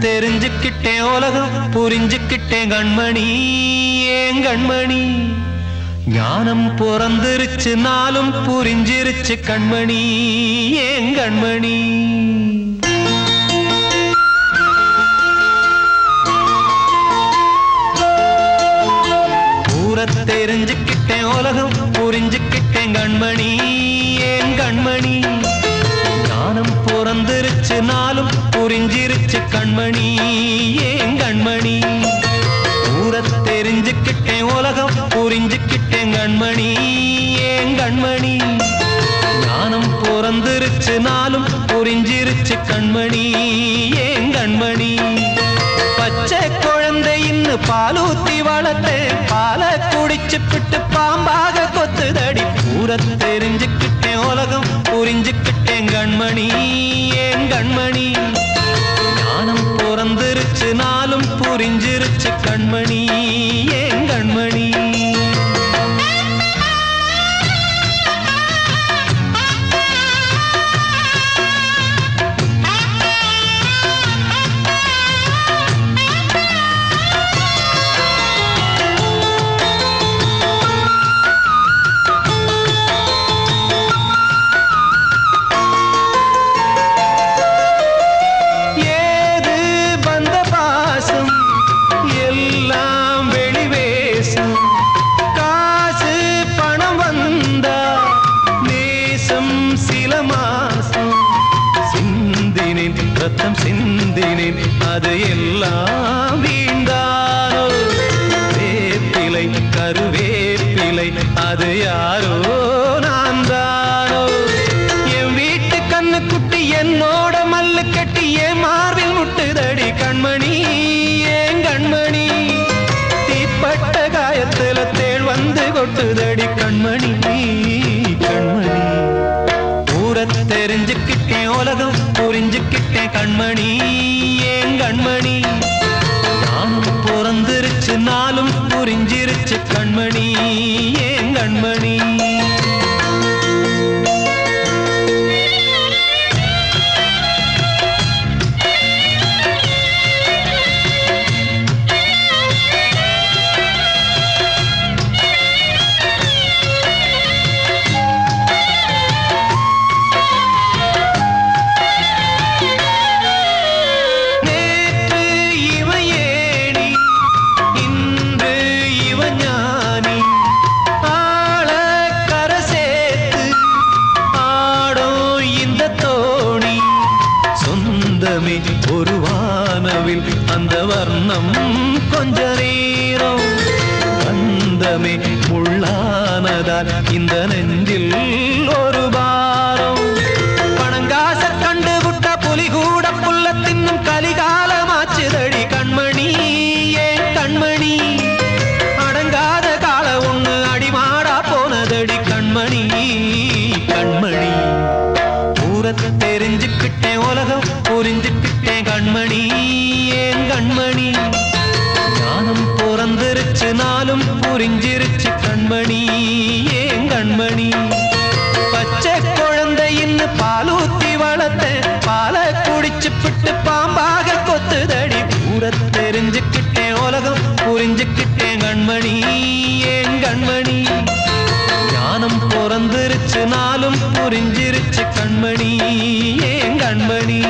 தெரிஞ்சுக்கிட்டேன் உலகம் புரிஞ்சுக்கிட்டேன் கண்மணி ஏன் கண்மணி ஞானம் பிறந்திருச்சு நாளும் புரிஞ்சிருச்சு கண்மணி ஏன் கண்மணி தெரிஞ்சுக்கிட்டேன் உலகம் புரிஞ்சுக்கிட்டேன் கண்மணி ஏன் கண்மணி ஞானம் பிறந்திருச்சு நாளும் புரிஞ்சிருச்சு கண்மணி ஏன் கண்மணி தெரிஞ்சுக்கிட்டேன் உலகம் புரிஞ்சுக்கிட்டேன் கண்மணி ஏன் கண்மணி ஞானம் பிறந்திருச்சு நாளும் புரிஞ்சிருச்சு கண்மணி ஏன் கண்மணி பச்சை குழந்தை இன்னும் பாலூத்தி வளர்த்தேன் பால குடிச்சுப்பிட்டு பாம்பாக கொத்துதடி தெரிஞ்சுக்கிட்டேன் உலகம் புரிஞ்சுக்கிட்டேன் கண்மணி ஏன் கண்மணி ஞானம் பிறந்திருச்சு நாளும் புரிஞ்சிருச்சு கண்மணி ஏன் கண்மணி ரத்தம் சிந்தினேன் அது எல்லாம் வீண்டானோ வேப்பிலை கருவேப்பிலை அது யாரோ நான் தானோ என் வீட்டு கண்ணு குட்டி என்னோட மல்லு கட்டி என் மார்பில் முட்டுதடி கண்மணி ஏன் கண்மணி தீப்பட்ட காயத்துல தேள் வந்து கொட்டுதடி கண்மணி கண்மணி தெரிஞ்சுக்கிட்டேன் உலகம் புரிஞ்சுக்கிட்டேன் கண்மணி ஏன் கண்மணி ஞானம் பிறந்திருச்சு நாளும் புரிஞ்சிருச்சு கண்மணி ஏன் கண்மணி ஒரு வானவில் அந்த வர்ணம் கொஞ்ச நேரம் வந்தமே முள்ளானதால் இந்த நெஞ்சில் ஒரு பாரம் பணங்காச கண்டு விட்ட புலி கூட புல்ல தின்னும் கலிகாலமாச்சுதடி கண்மணி ஏன் கண்மணி அடங்காத கால ஒண்ணு அடிமாடா போனதடி கண்மணி கண்மணி தெரிஞ்சுக்கிட்டேன் உலகம் புரிஞ்சுக்கிட்டேன் கண்மணி ஏன் கண்மணி ஞானம் பிறந்திருச்சு நாளும் புரிஞ்சிருச்சு கண்மணி ஏன் கண்மணி பச்சை குழந்தை இன்னும் பாலூத்தி வளர்த்தேன் பால குடிச்சுப்பிட்டு பாம்பாக கொத்துதடி தெரிஞ்சுக்கிட்டேன் உலகம் புரிஞ்சுக்கிட்டேன் கண்மணி ஏன் கண்மணி ஞானம் பிறந்திருச்சு நாளும் புரிஞ்சிருச்சு கண்மணி ஏன் கண்மணி